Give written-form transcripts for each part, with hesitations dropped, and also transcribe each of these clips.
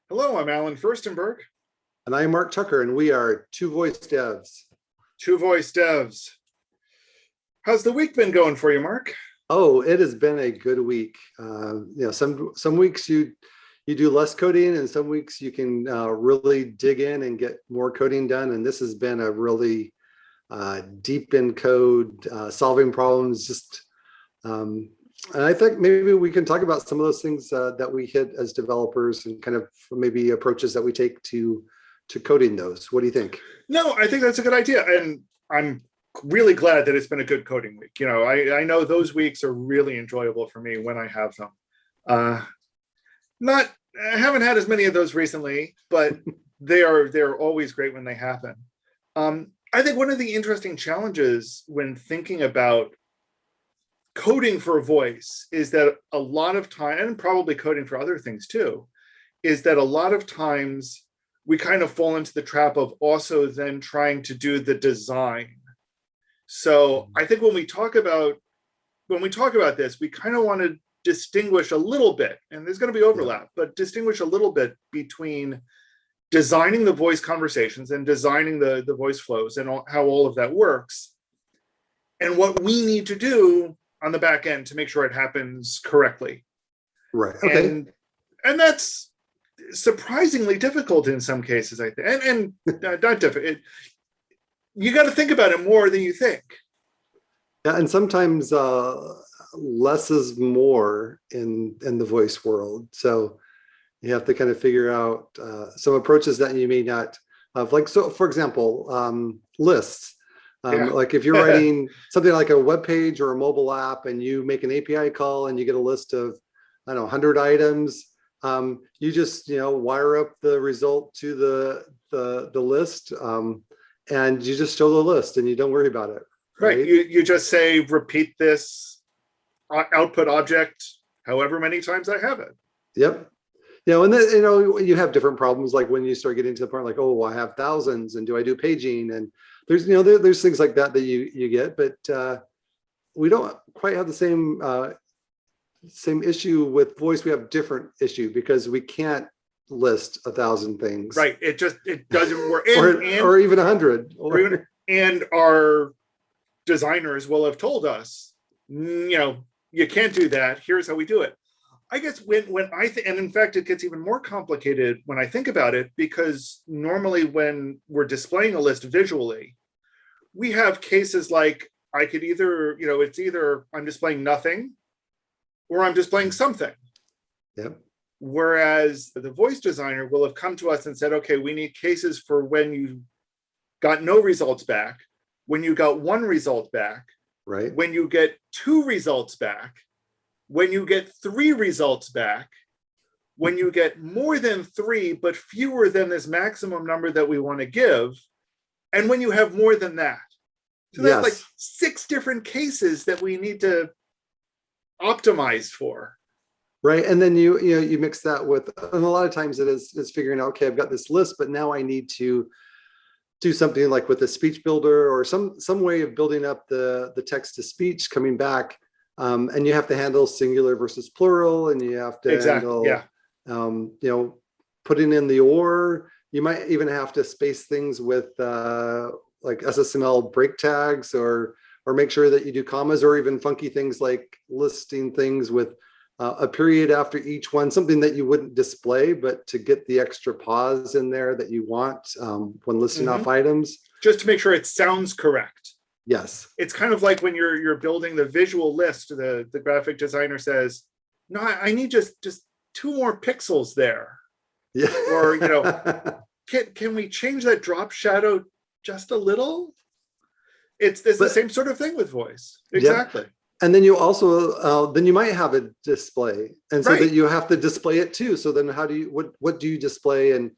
Hello, I'm Alan Furstenberg, And I'm Mark Tucker, and we are Two Voice Devs. Two Voice Devs. How's the week been going for you, Mark? Oh, it has been a good week. Some weeks you do less coding, and some weeks you can really dig in and get more coding done. And this has been a really deep in code, solving problems. And I think maybe we can talk about some of those things that we hit as developers, and kind of maybe approaches that we take to coding those. What do you think? No, I think that's a good idea. And I'm really glad that it's been a good coding week. You know, I know those weeks are really enjoyable for me when I have them. Not I haven't had as many of those recently, but they're always great when they happen. I think one of the interesting challenges when thinking about coding for voice is that a lot of time, and probably coding for other things too, is that a lot of times we kind of fall into the trap of also then trying to do the design. So I think when we talk about this, we kind of want to distinguish a little bit, and there's going to be overlap, but distinguish a little bit between designing the voice conversations and designing the voice flows and how all of that works, and what we need to do on the back end to make sure it happens correctly. Right. Okay. And that's surprisingly difficult in some cases, I think. And not difficult. You got to think about it more than you think. Yeah, and sometimes less is more in the voice world. So you have to kind of figure out some approaches that you may not have. Like, so for example, lists. Like if you're writing something like a web page or a mobile app, and you make an API call and you get a list of, I don't know, 100 items, you just wire up the result to the list, and you just show the list and you don't worry about it. Right. You just say, repeat this output object however many times I have it. Yep. And then you have different problems, like when you start getting to the point like, oh, I have thousands, and do I do paging? And there's things like that you get, but we don't quite have the same issue with voice. We have different issue because we can't list 1,000 things. Right. It doesn't work. or even 100. And our designers will have told us, you can't do that. Here's how we do it. I guess when I think, and in fact, it gets even more complicated when I think about it, because normally when we're displaying a list visually, we have cases like I could either, it's either I'm displaying nothing or I'm displaying something. Yep. Whereas the voice designer will have come to us and said, okay, we need cases for when you got no results back, when you got one result back, right, when you get two results back, when you get three results back, when you get more than three, but fewer than this maximum number that we want to give, and when you have more than that. So that's like 6 different cases that we need to optimize for. Right. And then you mix that with, and a lot of times it is figuring out, okay, I've got this list, but now I need to do something like with a speech builder or some way of building up the text to speech coming back. And you have to handle singular versus plural, and you have to handle, putting in the or. You might even have to space things with like SSML break tags, or make sure that you do commas, or even funky things like listing things with a period after each one, something that you wouldn't display, but to get the extra pause in there that you want when listing off items. Just to make sure it sounds correct. Yes. It's kind of like when you're building the visual list, the graphic designer says, no, I need just 2 more pixels there. Yeah. Or, can we change that drop shadow just a little? It's the same sort of thing with voice. Exactly. Yeah. And then you also, then you might have a display. And so that you have to display it too. So then what do you display? And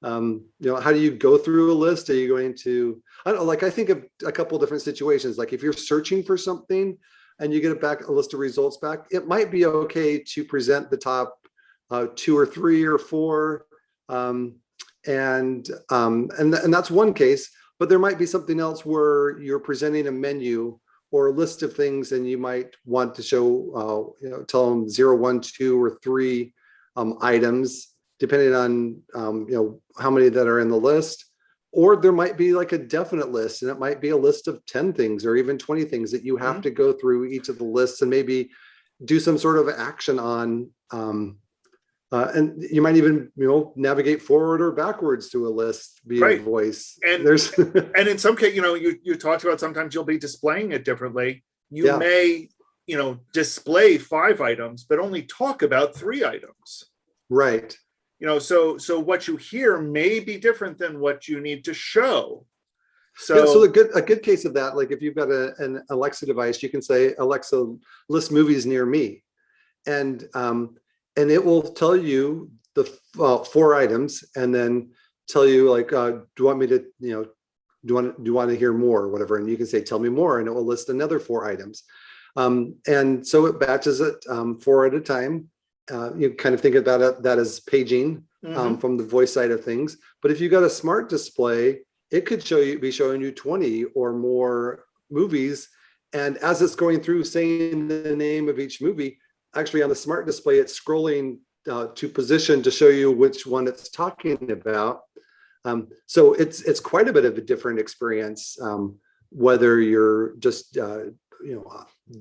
how do you go through a list? Are you going to, I don't know, like I think of a couple of different situations. Like if you're searching for something and you get a list of results back, it might be okay to present the top 2 or 3 or 4. And that's one case, but there might be something else where you're presenting a menu or a list of things, and you might want to show, tell them 0, 1, 2, or 3 items depending on, how many that are in the list. Or there might be like a definite list, and it might be a list of 10 things or even 20 things that you have to go through each of the lists and maybe do some sort of action on. And you might even, navigate forward or backwards to a list via voice. And and in some case, you talked about sometimes you'll be displaying it differently. You may, display 5 items, but only talk about 3 items. Right. So what you hear may be different than what you need to show. So a good case of that, like if you've got an Alexa device, you can say, Alexa, list movies near me. And it will tell you the 4 items, and then tell you like, do you want me to, do you want to hear more or whatever? And you can say, tell me more, and it will list another 4 items. And so it batches it 4 at a time. You kind of think about that as paging from the voice side of things. But if you got a smart display, it could be showing you 20 or more movies. And as it's going through saying the name of each movie, actually on the smart display, it's scrolling to position to show you which one it's talking about. So it's quite a bit of a different experience, whether you're just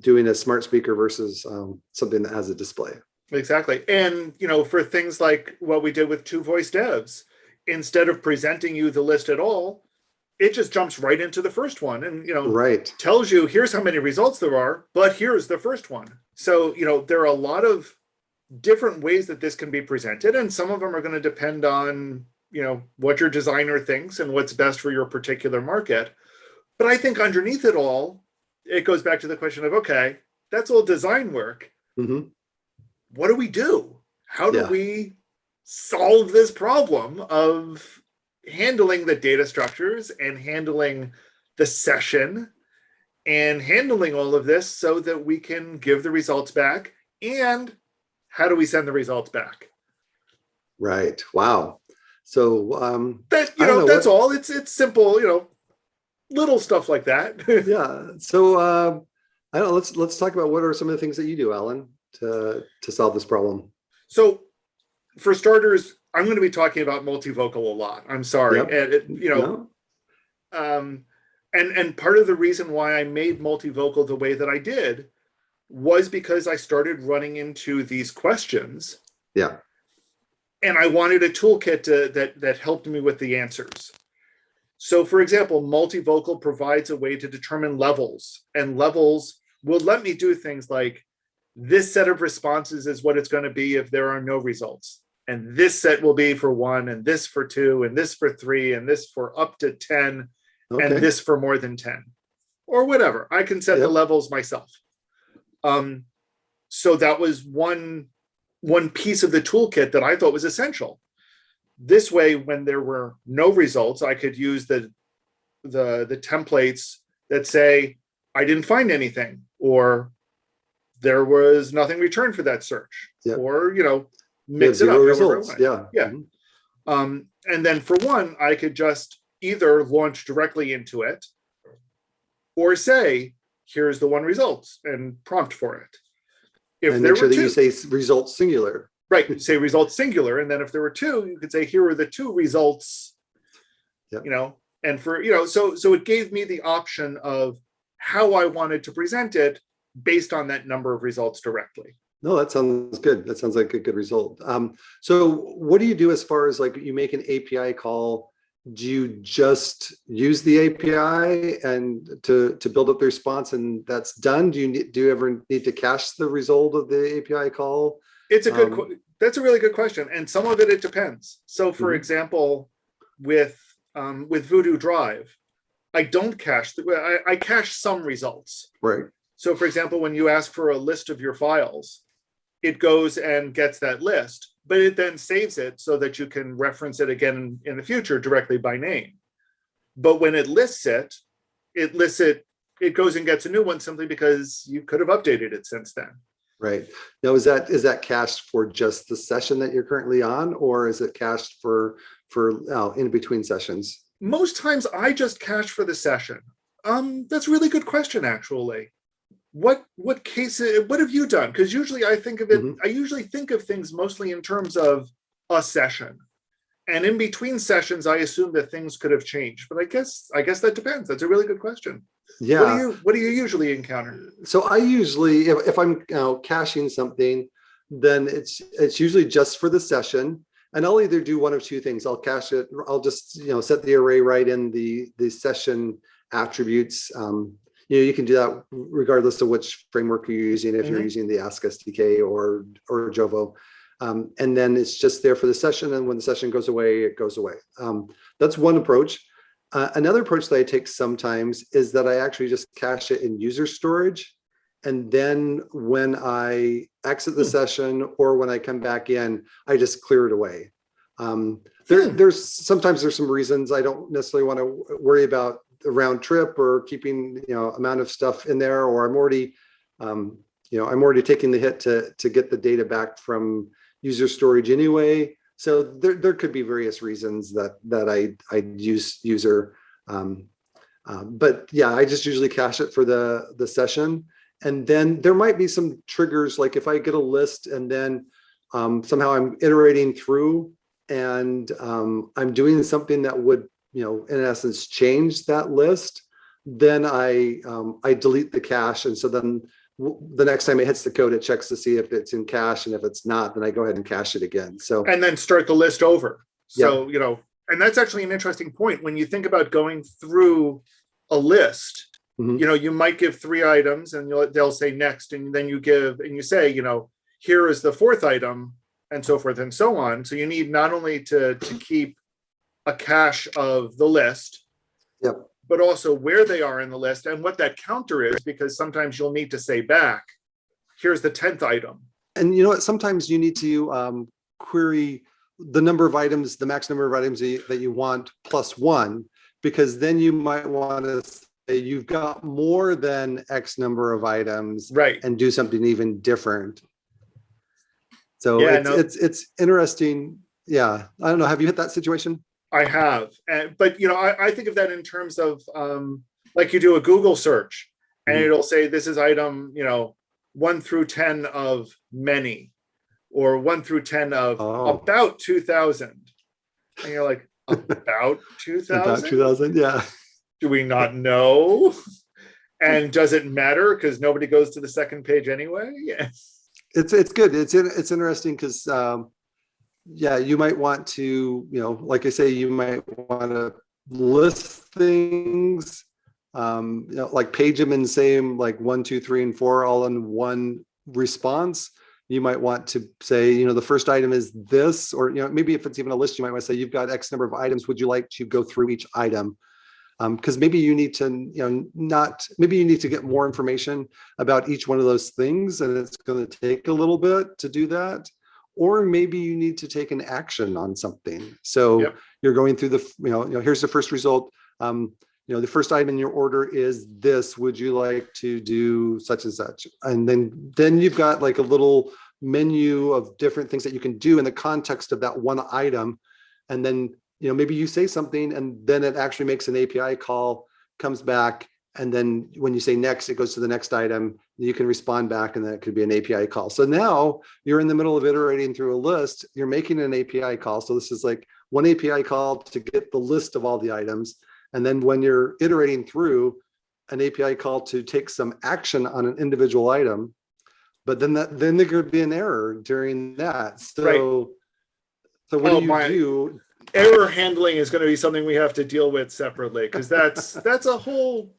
doing a smart speaker versus something that has a display. Exactly. And, for things like what we did with Two Voice Devs, instead of presenting you the list at all, it just jumps right into the first one and, tells you, here's how many results there are, but here's the first one. So, there are a lot of different ways that this can be presented, and some of them are going to depend on, what your designer thinks and what's best for your particular market. But I think underneath it all, it goes back to the question of, okay, that's all design work. Mm-hmm. What do we do? How do we solve this problem of handling the data structures and handling the session and handling all of this so that we can give the results back? And how do we send the results back? Right. Wow. So that's all. It's simple, little stuff like that. Yeah. So I don't know, let's talk about what are some of the things that you do, Alan, to solve this problem. So for starters, I'm going to be talking about multivocal a lot. I'm sorry. Yep. And part of the reason why I made multivocal the way that I did was because I started running into these questions. Yeah. And I wanted a toolkit that helped me with the answers. So for example, multivocal provides a way to determine levels, and levels will let me do things like, this set of responses is what it's going to be if there are no results. And this set will be for 1, and this for 2, and this for 3, and this for up to 10, and this for more than 10, or whatever. I can set the levels myself. So that was one piece of the toolkit that I thought was essential. This way, when there were no results, I could use the templates that say, I didn't find anything, or there was nothing returned for that search, or, mix it up. Results. Yeah. Mm-hmm. And then for one, I could just either launch directly into it or say, here's the 1 result and prompt for it. If and make sure that you say results singular. Right. Say results singular. And then if there were 2, you could say, here are the 2 results, and for, so it gave me the option of how I wanted to present it based on that number of results directly. No, that sounds good. That sounds like a good result. So what do you do as far as like you make an API call? Do you just use the API and to build up the response and that's done? Do you ever need to cache the result of the API call? It's that's a really good question. And some of it depends. So for example, with Voodoo Drive, I don't cache, I cache some results. Right. So for example, when you ask for a list of your files, it goes and gets that list, but it then saves it so that you can reference it again in the future directly by name. But when it lists it, it goes and gets a new one simply because you could have updated it since then. Right. Now, is that cached for just the session that you're currently on, or is it cached for in between sessions? Most times I just cache for the session. That's a really good question, actually. What cases, what have you done? Because usually I think of it, I usually think of things mostly in terms of a session. And in between sessions, I assume that things could have changed. But I guess that depends. That's a really good question. Yeah. What do you usually encounter? So I usually, if I'm caching something, then it's usually just for the session, and I'll either do one of two things. I'll cache it. I'll just set the array right in the session attributes. You can do that regardless of which framework you're using. If you're using the Ask SDK or Jovo, and then it's just there for the session. And when the session goes away, it goes away. That's one approach. Another approach that I take sometimes is that I actually just cache it in user storage. And then when I exit the session or when I come back in, I just clear it away. There's sometimes some reasons I don't necessarily want to worry about the round trip or keeping amount of stuff in there, or I'm already taking the hit to get the data back from user storage anyway. So there could be various reasons that I use user, but yeah, I just usually cache it for the session. And then there might be some triggers, like if I get a list and then somehow I'm iterating through and I'm doing something that would, in essence, change that list, then I delete the cache. And so then the next time it hits the code, it checks to see if it's in cache. And if it's not, then I go ahead and cache it again. So and then start the list over. So, and that's actually an interesting point. When you think about going through a list, you might give 3 items and they'll say next, and then you say, here is the 4th item, and so forth and so on. So you need not only to keep a cache of the list, but also where they are in the list and what that counter is, because sometimes you'll need to say back, here's the 10th item. And sometimes you need to query the number of items, the max number of items that you want plus 1, because then you might want to say you've got more than X number of items, right, and do something even different. So it's interesting. Yeah, I don't know. Have you hit that situation? I have, but I think of that in terms of like you do a Google search, and it'll say this is item 1 through 10 of many, or 1 through 10 of about 2,000, and you're like, about 2,000? About 2,000, yeah. Do we not know? And does it matter because nobody goes to the second page anyway? Yes. It's good. It's interesting because you might want to, like I say, you might want to list things, like page them and say them like 1, 2, 3, and 4 all in one response. You might want to say, the first item is this, or maybe if it's even a list, you might want to say you've got X number of items. Would you like to go through each item? Because maybe you need to, maybe you need to get more information about each one of those things, and it's going to take a little bit to do that. Or maybe you need to take an action on something. So you're going through the, here's the first result. The first item in your order is this. Would you like to do such and such? And then you've got like a little menu of different things that you can do in the context of that one item. And then maybe you say something and then it actually makes an API call, comes back. And then when you say next, it goes to the next item. You can respond back, and then it could be an API call. So now you're in the middle of iterating through a list. You're making an API call. So this is like one API call to get the list of all the items. And then when you're iterating through, an API call to take some action on an individual item. But then there could be an error during that. So what do you do? Error handling is going to be something we have to deal with separately, because that's a whole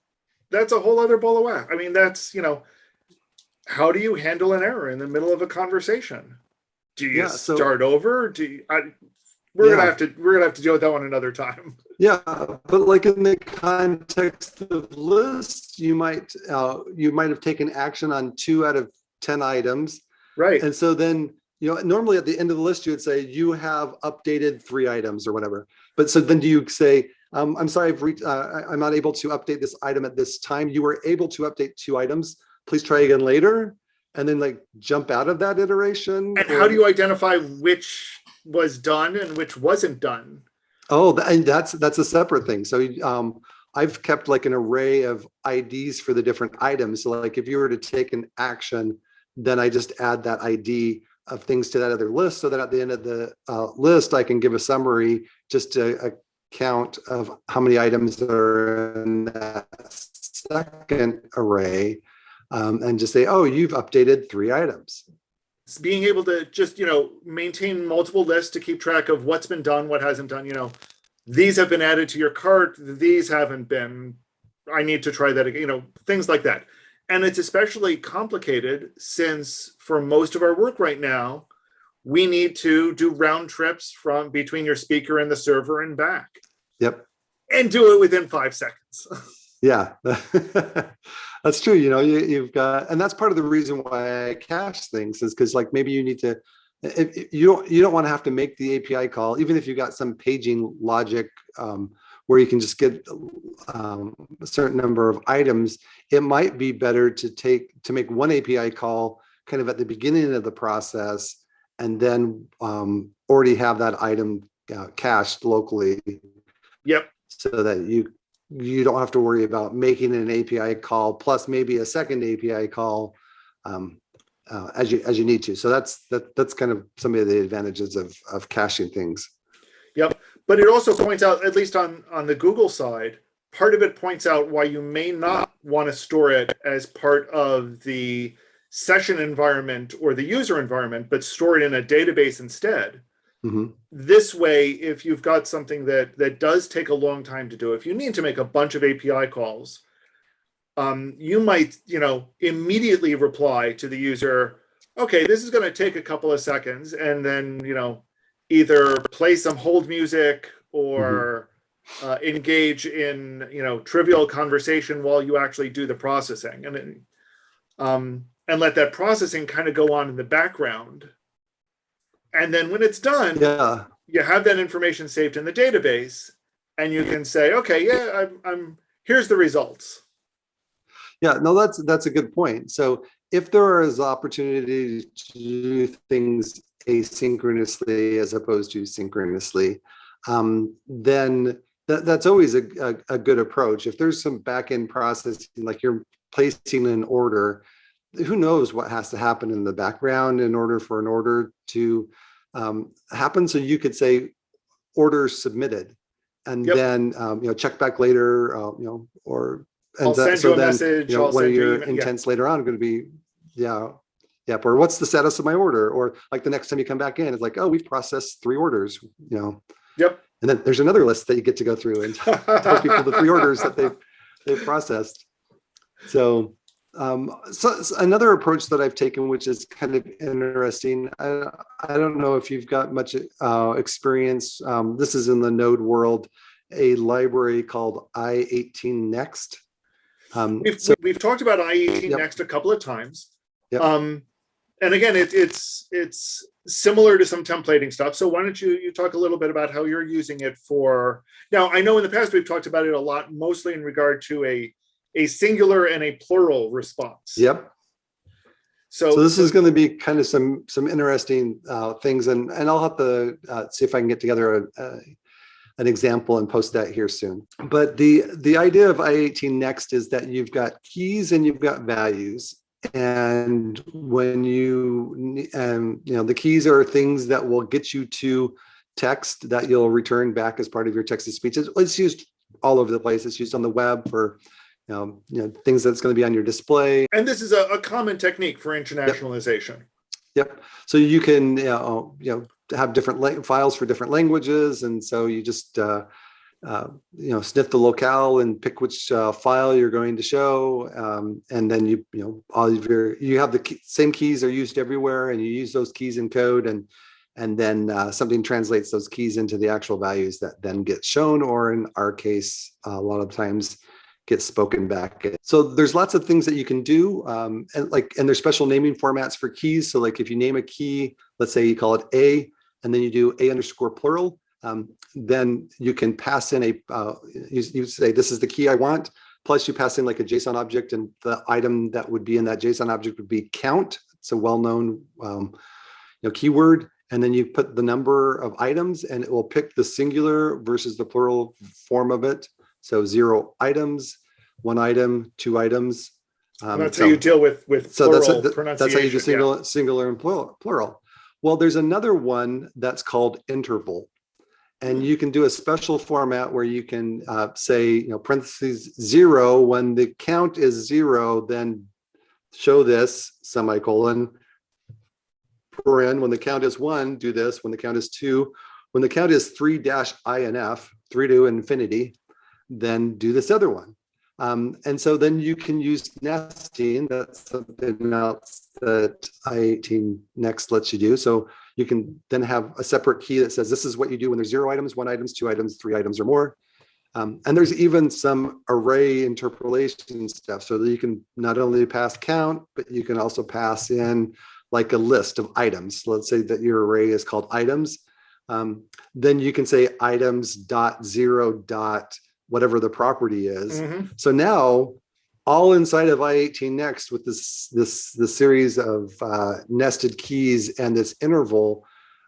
other ball of wax. I mean, that's how do you handle an error in the middle of a conversation? Do you start over? We're gonna have to deal with that one another time. Yeah, but like in the context of lists, you might have taken action on 2 out of 10 items, right? And so then normally at the end of the list you would say you have updated 3 items or whatever. But so then do you say, I'm sorry, I'm not able to update this item at this time. You were able to update 2 items. Please try again later, and then like jump out of that iteration. And how do you identify which was done and which wasn't done? Oh, and that's a separate thing. So I've kept like an array of IDs for the different items. So like if you were to take an action, then I just add that ID of things to that other list, so that at the end of the list, I can give a summary, just a count of how many items are in that second array, and just say, oh, you've updated 3 items. It's being able to just, maintain multiple lists to keep track of what's been done, what hasn't done, these have been added to your cart, these haven't been, I need to try that again, things like that. And it's especially complicated since for most of our work right now, we need to do round trips from between your speaker and the server and back. Yep. And do it within 5 seconds. Yeah, that's true. You've got, and that's part of the reason why I cache things, is because like maybe you need to, if you don't want to have to make the API call, even if you got some paging logic where you can just get a certain number of items. It might be better to make one API call kind of at the beginning of the process, and then already have that item cached locally. Yep. So that you don't have to worry about making an API call plus maybe a second API call as you need to. So that's kind of some of the advantages of caching things. Yep. But it also points out, at least on the Google side, part of it points out why you may not want to store it as part of the session environment or the user environment, but store it in a database instead. Mm-hmm. This way, if you've got something that does take a long time to do, if you need to make a bunch of API calls, you might, immediately reply to the user, okay, this is going to take a couple of seconds, and then, either play some hold music or engage in, trivial conversation while you actually do the processing, and let that processing kind of go on in the background. And then when it's done, you have that information saved in the database, and you can say, okay, yeah, I'm here's the results. Yeah, no, that's a good point. So if there is opportunity to do things asynchronously as opposed to synchronously, then that's always a good approach. If there's some back-end processing, like you're placing an order, who knows what has to happen in the background in order for an order to happen. So you could say order submitted, and then check back later, or I'll send you a message. One of your intents later on are going to be, or what's the status of my order? Or like the next time you come back in, it's like, oh, we've processed 3 orders, Yep. And then there's another list that you get to go through and tell people the 3 orders that they've processed. So another approach that I've taken, which is kind of interesting, I don't know if you've got much experience. This is in the Node world, a library called i18next. We've talked about i18next a couple of times. Yep. And again, it's similar to some templating stuff. So why don't you talk a little bit about how you're using it for, now I know in the past we've talked about it a lot, mostly in regard to a singular and a plural response. Yep. So this is going to be kind of some interesting things, and I'll have to see if I can get together an example and post that here soon. But the idea of i18next is that you've got keys and you've got values, and when the keys are things that will get you to text that you'll return back as part of your text to speech. It's used all over the place. It's used on the web for things that's going to be on your display. And this is a common technique for internationalization. Yep. So you can have different files for different languages, and so you just sniff the locale and pick which file you're going to show, and then you have the same keys are used everywhere, and you use those keys in code, and then something translates those keys into the actual values that then get shown, or in our case, a lot of times gets spoken back. So there's lots of things that you can do, and there's special naming formats for keys. So like if you name a key, let's say you call it A, and then you do A_plural, then you can pass in you say this is the key I want, plus you pass in like a JSON object, and the item that would be in that JSON object would be count. It's a well-known keyword. And then you put the number of items, and it will pick the singular versus the plural form of it. So 0 items, 1 item, 2 items. That's how you deal with so plural that's how you do singular and plural. Well, there's another one that's called interval. And you can do a special format where you can say, parentheses 0, when the count is 0, then show this, semicolon, paren, when the count is 1, do this, when the count is 2, when the count is 3-INF, 3 to infinity, then do this other one. And so then you can use nesting. That's something else that I18 Next lets you do. So you can then have a separate key that says this is what you do when there's 0 items, 1 items, 2 items, 3 items or more. And there's even some array interpolation stuff so that you can not only pass count, but you can also pass in like a list of items. Let's say that your array is called items. Then you can say items dot 0 dot whatever the property is. So now all inside of I18 Next with this series of nested keys and this interval,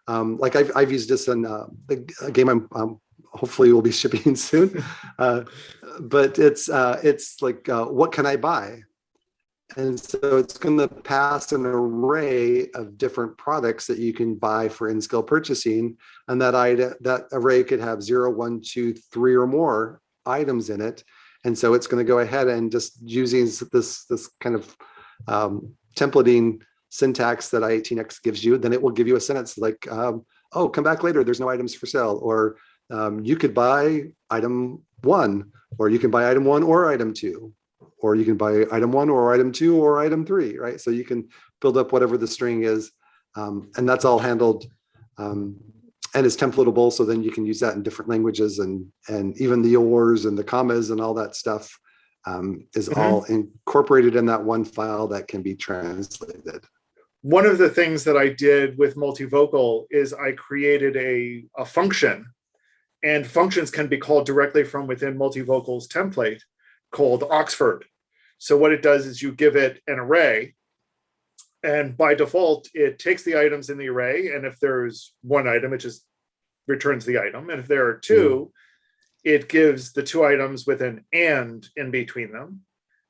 like I've used this in a game I'm hopefully will be shipping soon, but it's like what can I buy? And so it's going to pass an array of different products that you can buy for in-skill purchasing, and that array could have 0, 1, 2, 3 or more items in it. And so it's going to go ahead and just using this kind of templating syntax that I18X gives you, then it will give you a sentence like, oh, come back later, there's no items for sale. Or you could buy item 1, or you can buy item 1 or item 2, or you can buy item 1 or item 2 or item 3, right? So you can build up whatever the string is. And that's all handled and is templatable. So then you can use that in different languages, and even the ors and the commas and all that stuff is all incorporated in that one file that can be translated. One of the things that I did with multivocal is I created a function, and functions can be called directly from within multivocal's template called Oxford. So what it does is you give it an array, and by default, it takes the items in the array. And if there's 1 item, it just returns the item. And if there are 2, it gives the 2 items with an and in between them.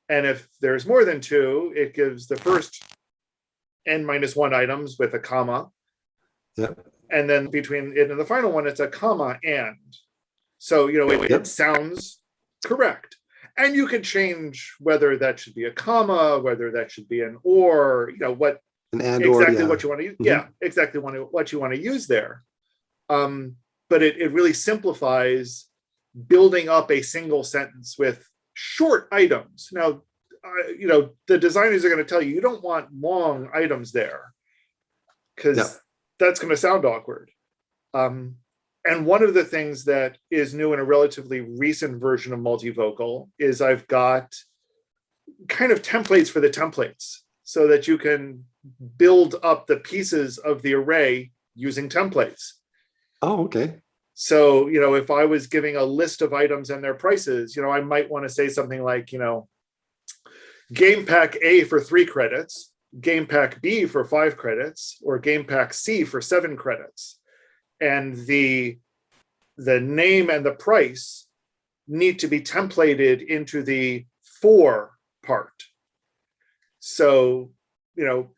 And if there's more than 2, it gives the first n-1 items with a comma. Yep. And then between it and the final one, it's a comma and. So, it sounds correct. And you can change whether that should be a comma, whether that should be an or, what an and exactly or, what you want to use. Yeah, exactly what you want to use there. But it really simplifies building up a single sentence with short items. Now, the designers are going to tell you don't want long items there because that's going to sound awkward. And one of the things that is new in a relatively recent version of multivocal is I've got kind of templates for the templates so that you can build up the pieces of the array using templates. Oh, okay. So, if I was giving a list of items and their prices, I might want to say something like, game pack A for 3 credits, game pack B for 5 credits, or game pack C for 7 credits. And the name and the price need to be templated into the for part. So,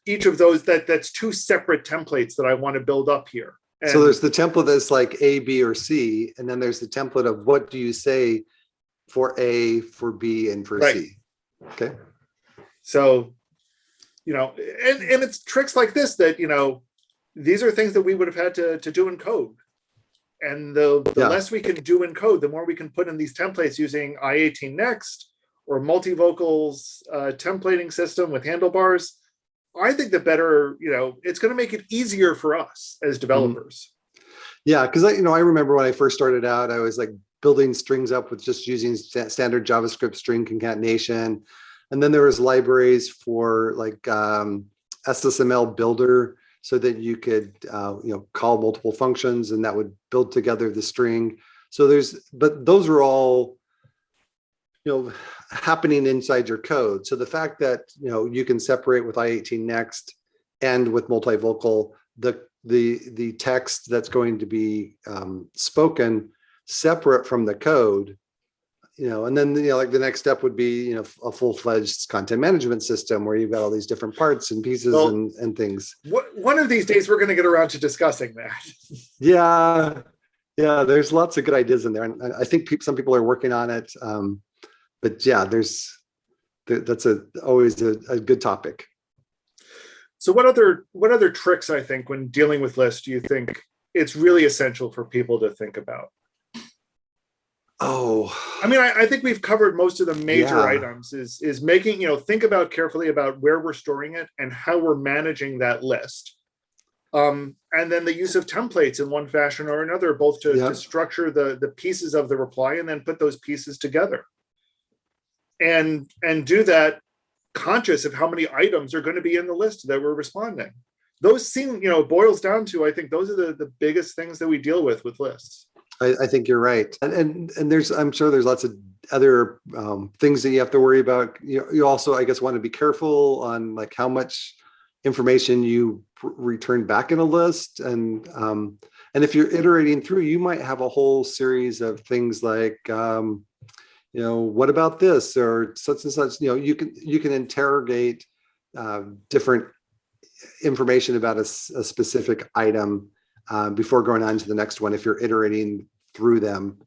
each of those, that's 2 separate templates that I want to build up here. And so there's the template that's like A, B, or C, and then there's the template of what do you say for A, for B, and for C. Okay. So, and it's tricks like this that, these are things that we would have had to do in code. And the less we can do in code, the more we can put in these templates using I18 Next or Multivocal's templating system with handlebars. I think the better, it's going to make it easier for us as developers. Yeah, because I remember when I first started out, I was like building strings up with just using standard JavaScript string concatenation. And then there was libraries for like SSML Builder, so that you could call multiple functions and that would build together the string. So but those are all happening inside your code. So the fact that you can separate with I18 Next and with multivocal the text that's going to be spoken separate from the code, and then, like the next step would be, a full-fledged content management system where you've got all these different parts and pieces Well, and things. One of these days we're going to get around to discussing that. Yeah. Yeah. There's lots of good ideas in there. And I think some people are working on it. But yeah, that's always a good topic. So what other tricks, I think, when dealing with lists, do you think it's really essential for people to think about? Oh, I mean, I think we've covered most of the major Yeah. items is making, think about carefully about where we're storing it and how we're managing that list. And then the use of templates in one fashion or another, both to Yeah. structure the pieces of the reply and then put those pieces together. And do that conscious of how many items are going to be in the list that we're responding. Those seem, boils down to, I think those are the biggest things that we deal with lists. I think you're right. And I'm sure there's lots of other things that you have to worry about. You also, I guess, want to be careful on like how much information you return back in a list. And if you're iterating through, you might have a whole series of things like, what about this or such and such. You can interrogate different information about a specific item before going on to the next one if you're iterating through them.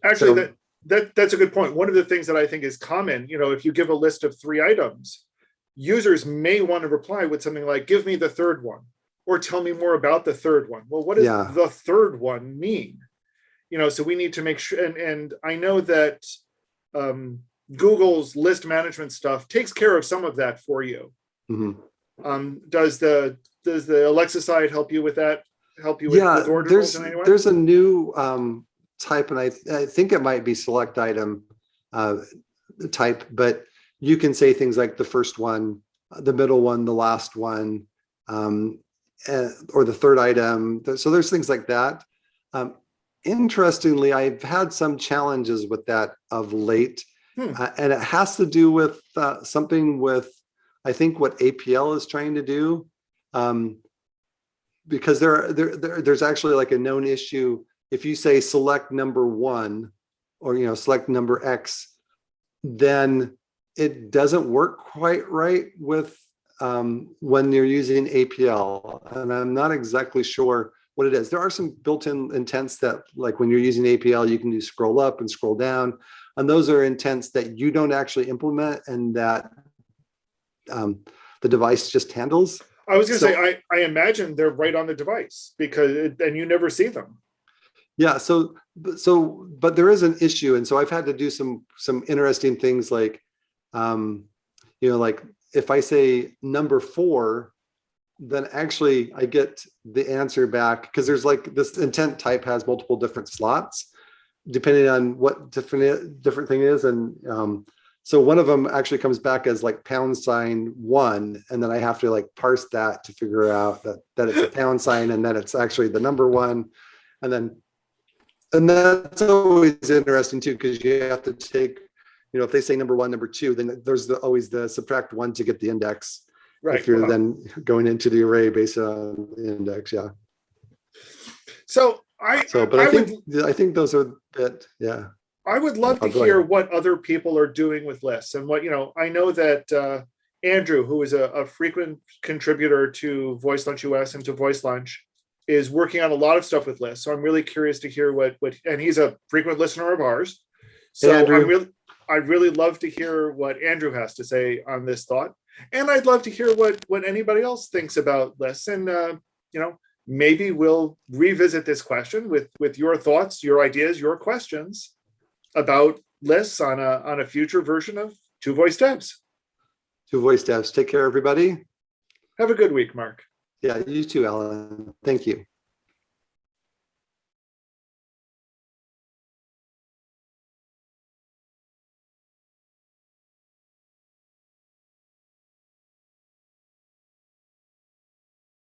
Actually, that's a good point. One of the things that I think is common, if you give a list of 3 items, users may want to reply with something like, give me the third one, or tell me more about the third one. Well, what does the third one mean? So we need to make sure, and I know that Google's list management stuff takes care of some of that for you. Mm-hmm. Does the Alexa side help you with that? Help you with ordinals in any way? There's a new type, and I think it might be select item type, but you can say things like the first one, the middle one, the last one, or the third item. So there's things like that. Interestingly, I've had some challenges with that of late, and it has to do with something with, I think, what APL is trying to do. Because there's actually like a known issue. If you say select number 1 or select number X, then it doesn't work quite right with when you're using APL. And I'm not exactly sure what it is. There are some built-in intents that, like when you're using APL, you can do scroll up and scroll down. And those are intents that you don't actually implement and that the device just handles. I was going to say, I imagine they're right on the device and you never see them. Yeah. But there is an issue. And so I've had to do some interesting things like, like if I say number 4, then actually I get the answer back because there's like this intent type has multiple different slots depending on what different thing is. And, so one of them actually comes back as like #1, and then I have to like parse that to figure out that it's a £, and then it's actually the number 1, and that's always interesting too because you have to take, if they say number 1, number 2, then there's always the subtract 1 to get the index. Right. If you're then going into the array based on the index, yeah. So I think those are it, yeah. I would love to hear what other people are doing with lists and what, I know that Andrew, who is a frequent contributor to Voice Lunch US and to Voice Lunch, is working on a lot of stuff with lists. So I'm really curious to hear what and he's a frequent listener of ours. So I'd really love to hear what Andrew has to say on this thought. And I'd love to hear what anybody else thinks about lists. And, maybe we'll revisit this question with your thoughts, your ideas, your questions about lists on a future version of Two Voice Devs. Two Voice Devs. Take care, everybody. Have a good week, Mark. Yeah, you too, Alan. Thank you.